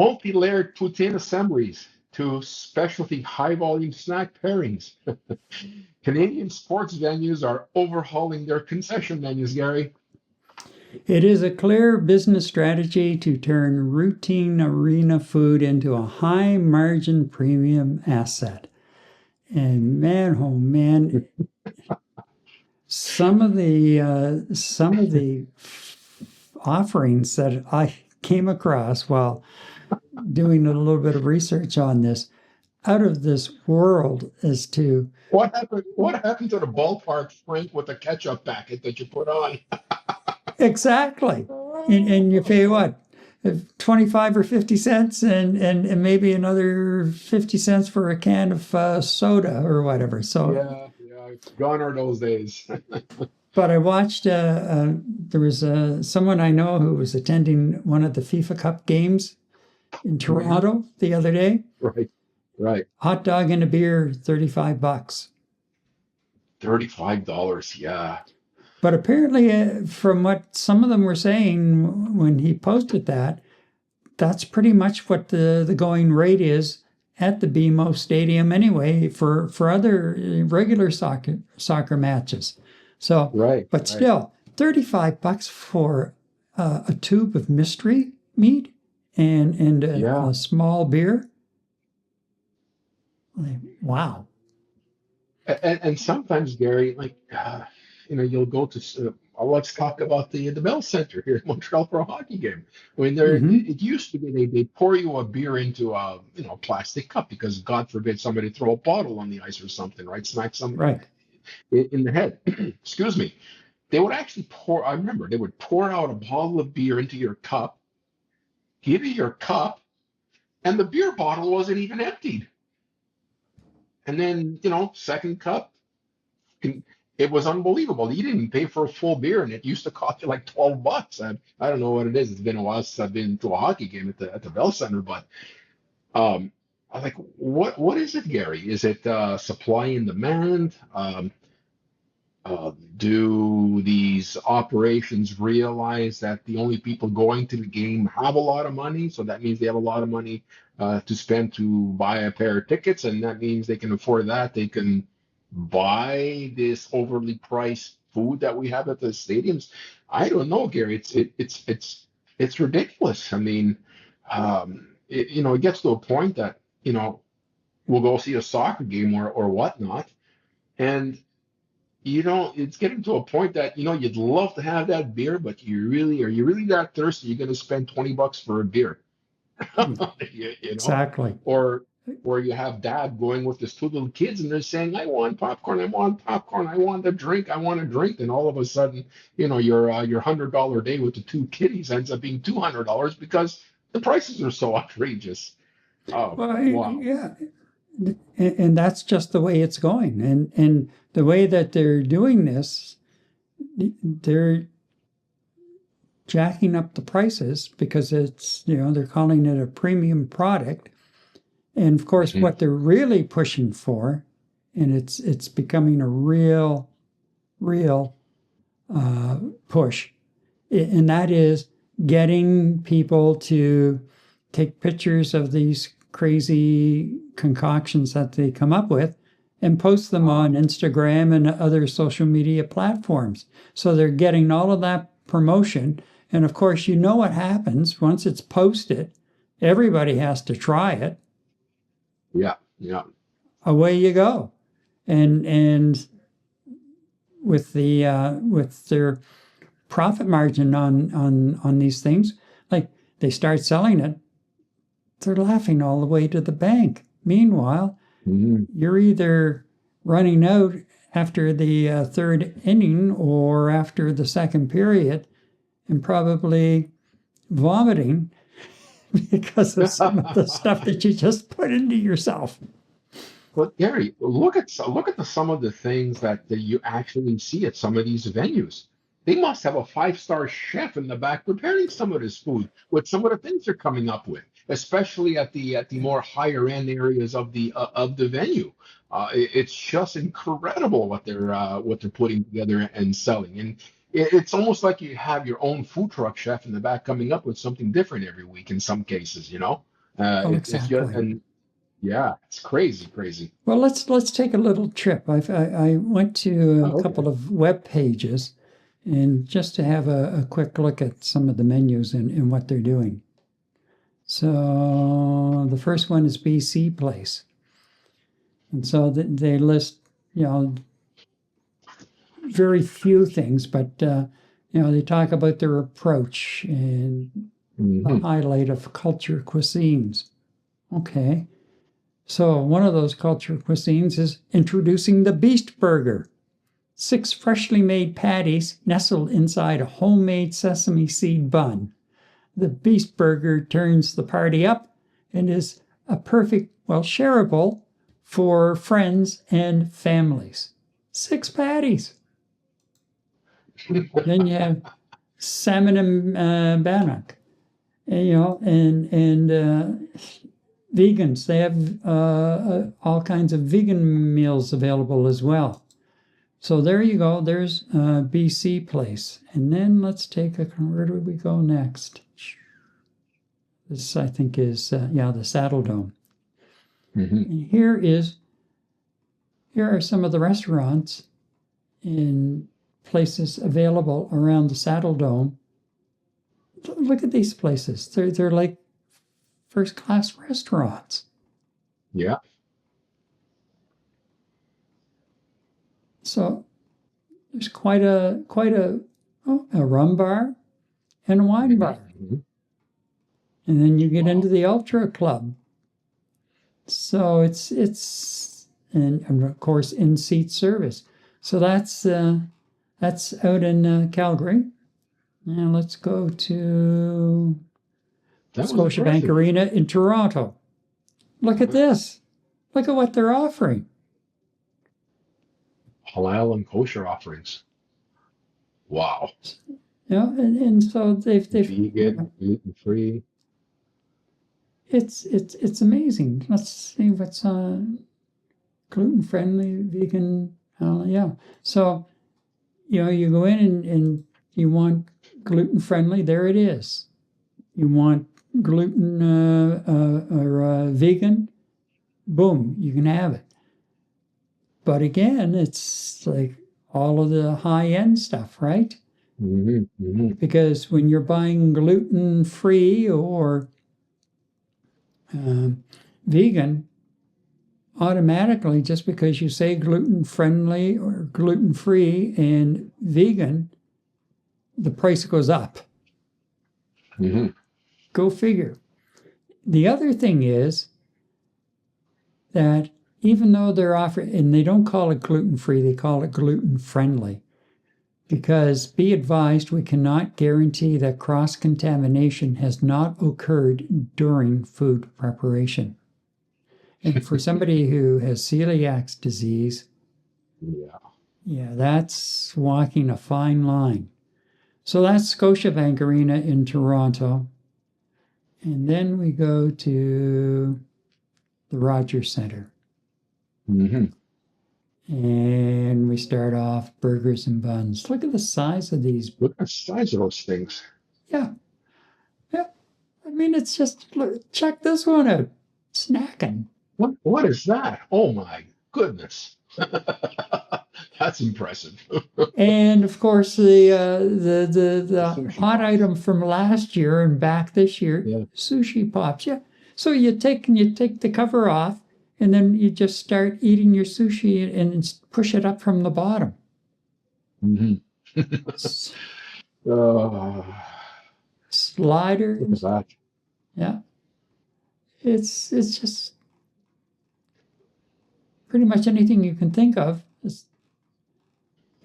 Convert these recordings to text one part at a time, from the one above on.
multi-layered poutine assemblies to specialty high-volume snack pairings. Canadian sports venues are overhauling their concession menus, Gary. It is a clear business strategy to turn routine arena food into a high margin premium asset. And man, oh man, some of the offerings that I came across while doing a little bit of research on this, out of this world as to What happened to the ballpark shrink with the ketchup packet that you put on? exactly. And you pay what? 25 or 50 cents and maybe another 50 cents for a can of soda or whatever. So, Yeah, gone are those days. but I watched, there was someone I know who was attending one of the FIFA Cup games in Toronto the other day. Right, right. Hot dog and a beer, $35. $35, yeah. But apparently, from what some of them were saying when he posted that, that's pretty much what the going rate is at the BMO Stadium anyway for other regular soccer matches. So, Right, but right. still, $35 for a tube of mystery meat and Yeah. a small beer. Like, wow. And sometimes, Gary, you'll go to, let's talk about the Bell Center here in Montreal for a hockey game. I mean, Hmm. it used to be they pour you a beer into a plastic cup because God forbid somebody throw a bottle on the ice or something, right? Smack somebody Right. in the head. Excuse me. They would actually pour. I remember they would pour out a bottle of beer into your cup, give you your cup, and the beer bottle wasn't even emptied. And then second cup. It was unbelievable. You didn't pay for a full beer, and it used to cost you like $12. I don't know what it is. It's been a while since I've been to a hockey game at the Bell Center, but I was like, what is it, Gary? Is it supply and demand? Do these operations realize that the only people going to the game have a lot of money, so that means they have a lot of money to spend to buy a pair of tickets, and that means they can afford that. They can buy this overly priced food that we have at the stadiums. I don't know, Gary. It's ridiculous. I mean, it gets to a point that we'll go see a soccer game or whatnot, and it's getting to a point that you'd love to have that beer, but are you really that thirsty? You're going to spend $20 for a beer, you know, Exactly. or you have dad going with his two little kids and they're saying, I want popcorn, I want popcorn, I want a drink, I want a drink. And all of a sudden, your $100 day with the two kiddies ends up being $200 because the prices are so outrageous. Oh, Well, wow. yeah. And that's just the way it's going. And the way that they're doing this, they're jacking up the prices because it's, they're calling it a premium product. And of course, Mhm. what they're really pushing for, and it's becoming a real push, and that is getting people to take pictures of these crazy concoctions that they come up with and post them on Instagram and other social media platforms. So they're getting all of that promotion. And of course, what happens once it's posted, everybody has to try it. Yeah, yeah. Away you go. And with their profit margin on these things, like they start selling it, they're laughing all the way to the bank. Meanwhile, Mhm. you're either running out after the third inning or after the second period and probably vomiting because of some of the stuff that you just put into yourself. But Gary, some of the things that you actually see at some of these venues. They must have a five-star chef in the back preparing some of this food with some of the things they're coming up with, especially at the more higher end areas of the venue. It's just incredible what they're putting together and selling, and it's almost like you have your own food truck chef in the back coming up with something different every week in some cases. Well, It's just, exactly. and yeah, it's crazy, crazy. Well, let's take a little trip. I went to a Oh, okay. couple of web pages, and just to have a quick look at some of the menus and what they're doing. So the first one is BC Place, and so they list, you know, very few things, but they talk about their approach and the Hmm. highlight of culture cuisines. Okay. So one of those culture cuisines is introducing the Beast Burger. 6 freshly made patties nestled inside a homemade sesame seed bun. The Beast Burger turns the party up and is a perfect, well, shareable for friends and families. 6 patties. Then you have salmon and bannock, and vegans. They have all kinds of vegan meals available as well. So there you go. There's BC Place. And then let's take where do we go next? This, I think, is, the Saddle Dome. Hmm. And here are some of the restaurants in places available around the Saddle Dome. Look at these places. They're like first class restaurants. Yeah. So there's quite a rum bar and a wine Hmm. bar. Hmm. And then you get into Wow. the Ultra Club. So it's and of course in seat service. So that's out in Calgary. Now let's go to That was Scotiabank impressive. Arena in Toronto. Look at this. Look at what they're offering. Halal and kosher offerings. Wow. And so they've Vegan, gluten free. it's amazing. Let's see what's gluten friendly, vegan. Yeah. So you go in and you want gluten friendly. There it is. You want gluten or vegan. Boom, you can have it. But again, it's like all of the high end stuff, right? Hmm. Hmm. Because when you're buying gluten free or uh, vegan, automatically, just because you say gluten friendly or gluten free and vegan, the price goes up. Hmm. Go figure. The other thing is that even though they're offering, and they don't call it gluten free, they call it gluten friendly. Because be advised, we cannot guarantee that cross contamination has not occurred during food preparation. And for somebody who has celiac disease, Yeah. yeah, that's walking a fine line. So that's Scotiabank Arena in Toronto. And then we go to the Rogers Center. Hmm. And we start off burgers and buns. Look at the size of these. Look at the size of those things. Yeah, yeah. I mean, it's just, look, check this one out. Snacking. What is that? Oh my goodness. That's impressive. And of course, The the sushi hot pops. item from last year and back this year, Yeah. sushi pops. Yeah. So you take the cover off, and then you just start eating your sushi and push it up from the bottom. Hmm. Uh, look at Sliders. that. Yeah. It's just pretty much anything you can think of.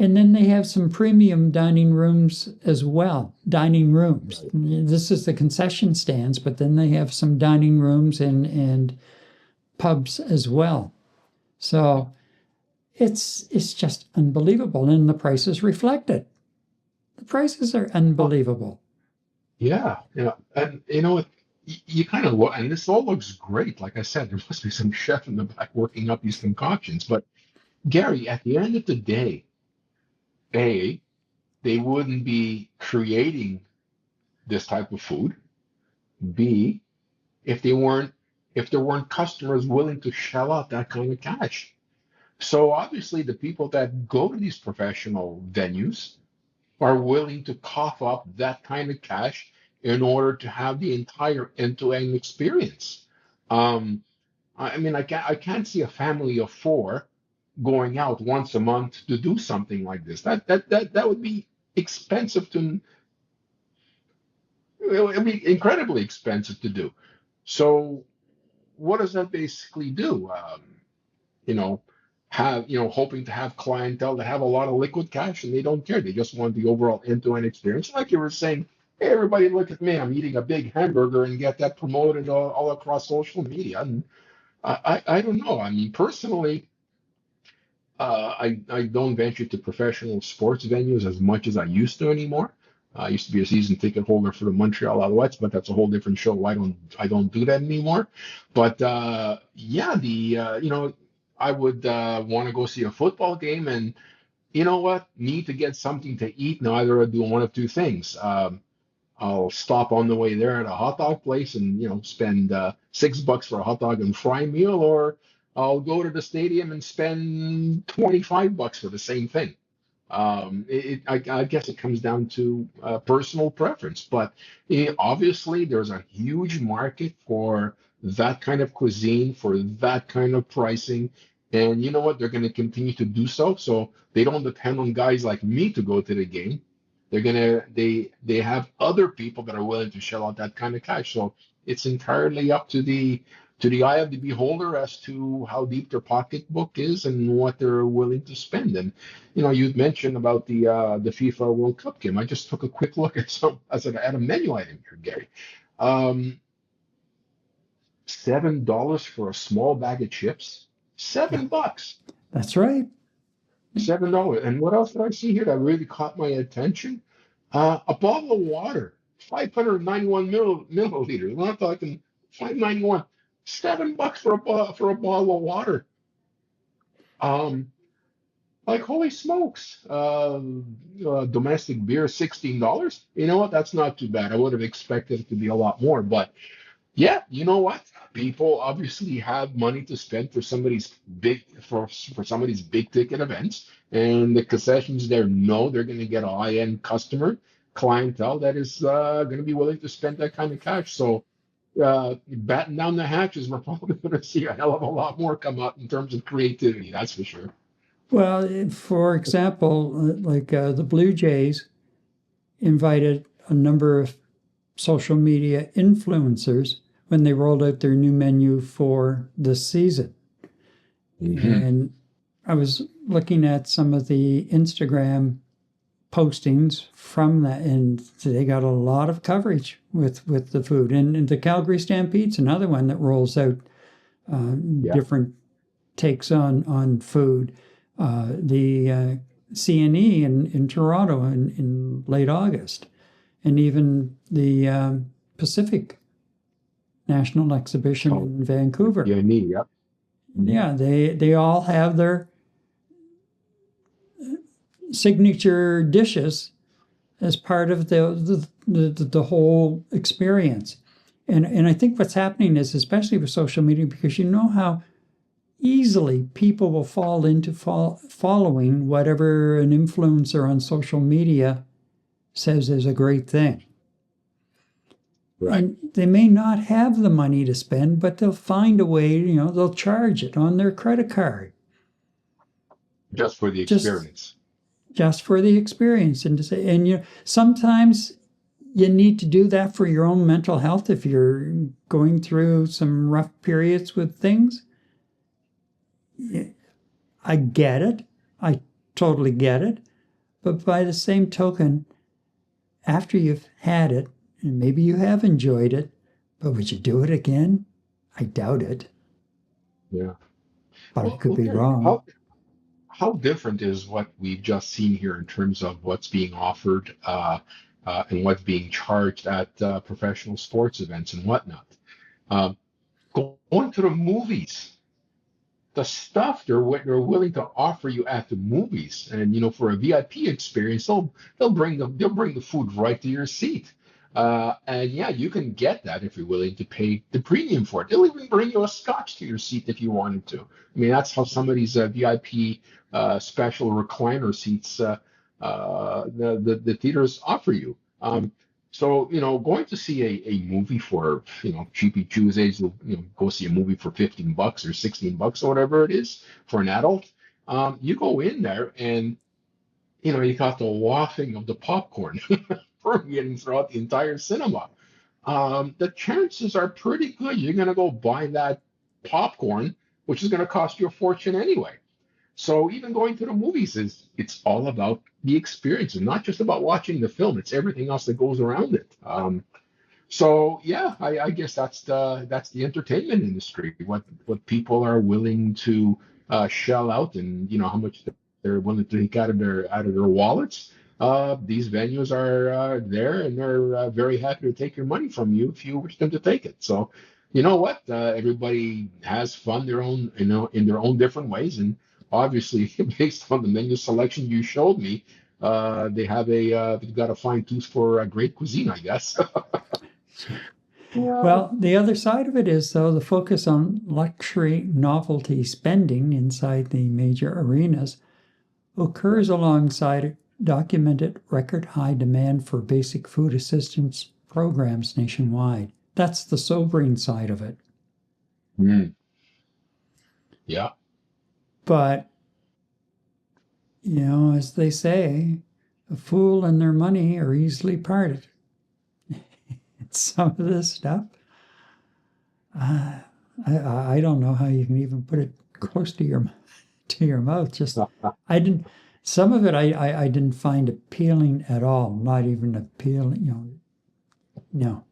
And then they have some premium dining rooms as well. Dining rooms. Right. This is the concession stands, but then they have some dining rooms and pubs as well. So it's just unbelievable, and the prices reflect it. The prices are Oh, unbelievable. yeah. Yeah. And you kind of look, and this all looks great. Like I said, there must be some chef in the back working up these concoctions. But Gary, at the end of the day, A, they wouldn't be creating this type of food. B, if they weren't if there weren't customers willing to shell out that kind of cash. So obviously, the people that go to these professional venues are willing to cough up that kind of cash in order to have the entire end-to-end experience. Um, I mean, I can't see a family of four going out once a month to do something like this. That would be expensive to it would be incredibly expensive to do. So what does that basically do? You know, hoping to have clientele that have a lot of liquid cash and they don't care. They just want the overall end-to-end experience. Like you were saying, hey, everybody look at me. I'm eating a big hamburger and get that promoted all across social media. And I don't know. I mean, personally, I don't venture to professional sports venues as much as I used to anymore. I used to be a season ticket holder for the Montreal Alouettes, but that's a whole different show. I don't do that anymore. But yeah, the I would want to go see a football game, and you know what? Need to get something to eat. Now either I do one of two things. I'll stop on the way there at a hot dog place and spend $6 for a hot dog and fry meal, or I'll go to the stadium and spend $25 for the same thing. I guess it comes down to personal preference, but obviously there's a huge market for that kind of cuisine, for that kind of pricing, and you know what? They're going to continue to do so. So they don't depend on guys like me to go to the game. They have other people that are willing to shell out that kind of cash. So it's entirely up to the eye of the beholder as to how deep their pocketbook is and what they're willing to spend. And you mentioned about the FIFA World Cup game. I just took a quick look at a menu item here, Gary. Um, $7 for a small bag of chips. Yeah, $7. that's right. $7. And what else did I see here that really caught my attention? A bottle of water, 591 milliliters. We're not talking 591. $7 for a bottle of water. Um, like holy smokes. Domestic beer, $16. You know what? That's not too bad. I would have expected it to be a lot more, but yeah, you know what? People obviously have money to spend for some of these big ticket events, and the concessions there know they're going to get a high-end clientele that is going to be willing to spend that kind of cash. So, batten down the hatches, we're probably going to see a hell of a lot more come up in terms of creativity. That's for sure. Well, for example, like the Blue Jays invited a number of social media influencers when they rolled out their new menu for this season. Hmm. And I was looking at some of the Instagram postings from that, and they got a lot of coverage with the food. And the Calgary Stampede's another one that rolls out uh, Yeah. different takes on food. The CNE in Toronto in late August, and even the Pacific National Exhibition Oh, in Vancouver. yeah, neat. Yep. Mhm. Yeah, they all have their signature dishes as part of the whole experience. And I think what's happening is, especially with social media, because you know how easily people will fall into following whatever an influencer on social media says is a great thing. Right. And they may not have the money to spend, but they'll find a way, they'll charge it on their credit card Just for the just experience. just for the experience. And to say, and sometimes you need to do that for your own mental health if you're going through some rough periods with things. I get it. I totally get it. But by the same token, after you've had it, and maybe you have enjoyed it, but would you do it again? I doubt it, Yeah. but I could Well, be Gary, wrong. how different is what we've just seen here in terms of what's being offered and what's being charged at professional sports events and whatnot? Um, Going to the movies, the stuff they're willing to offer you at the movies, and for a VIP experience, they'll bring the food right to your seat. And yeah, you can get that if you're willing to pay the premium for it. They'll even bring you a scotch to your seat if you wanted to. I mean, that's how some of these VIP special recliner seats the theaters offer you. So, going to see a movie for, cheapy Tuesdays, go see a movie for $15 or $16 or whatever it is for an adult. You go in there and, you got the wafting of the popcorn permeating throughout the entire cinema. The chances are pretty good you're going to go buy that popcorn, which is going to cost you a fortune anyway. So even going to the movies it's all about the experience and not just about watching the film. It's everything else that goes around it. So yeah, I guess that's the entertainment industry. What people are willing to shell out, and how much they're willing to take out of their wallets. These venues are there, and they're very happy to take your money from you if you wish them to take it. So, you know what? Everybody has fun in their own different ways, and obviously, based on the menu selection you showed me, they've got a fine tooth for great cuisine, I guess. Yeah. Well, the other side of it is, though, the focus on luxury novelty spending inside the major arenas occurs alongside documented record high demand for basic food assistance programs nationwide. That's the sobering side of it. Mm. Yeah. But, as they say, a fool and their money are easily parted. Some of this stuff, I don't know how you can even put it close to your mouth. Just I didn't. Some of it I didn't find appealing at all. Not even appealing. No.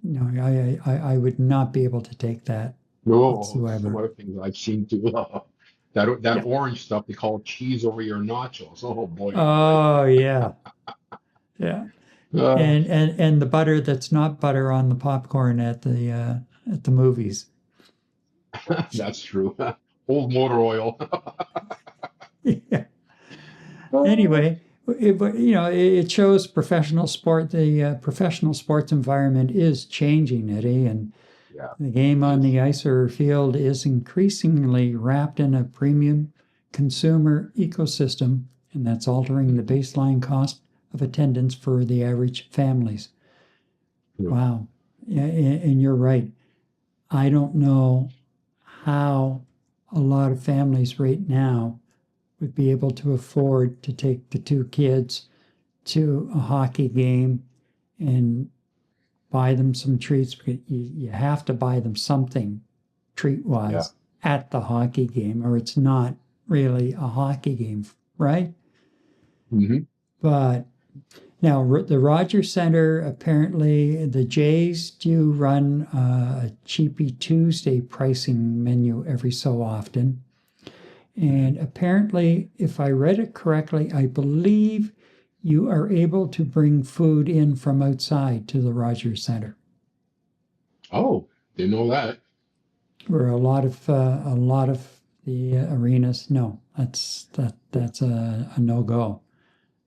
I would not be able to take that No, some whatsoever. other things I've seen too. That Yeah. orange stuff they call cheese over your nachos. Oh boy, oh boy. Oh yeah, yeah. Uh, And the butter that's not butter on the popcorn at the movies. that's true. Old motor oil. Yeah. Anyway, it shows professional sport. The professional sports environment is changing, Eddie, and Yeah, the game it on is. the ice or field is increasingly wrapped in a premium consumer ecosystem, and that's altering the Mhm. baseline cost of attendance for the average families. True. Wow. Yeah, and you're right. I don't know how a lot of families right now would be able to afford to take the two kids to a hockey game and buy them some treats, because you have to buy them something treat Yeah. wise at the hockey game, or it's not really a hockey game, right? Hmm. But now the Rogers Center, apparently the Jays do run a cheapy Tuesday pricing menu every so often. Hmm. And apparently, if I read it correctly, I believe you are able to bring food in from outside to the Rogers Center, Oh, didn't know that. where a lot of the arenas, no, that's a no go.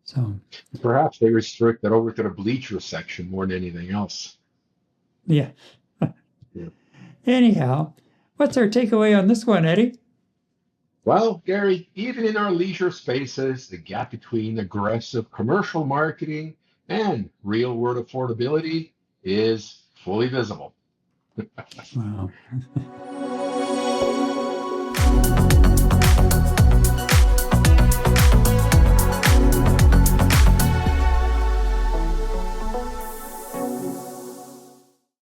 So Perhaps they restrict that over to the bleacher section more than anything else. yeah. Yeah. Anyhow, what's our takeaway on this one, Eddie? Well, Gary, even in our leisure spaces, the gap between aggressive commercial marketing and real world affordability is fully visible. Wow.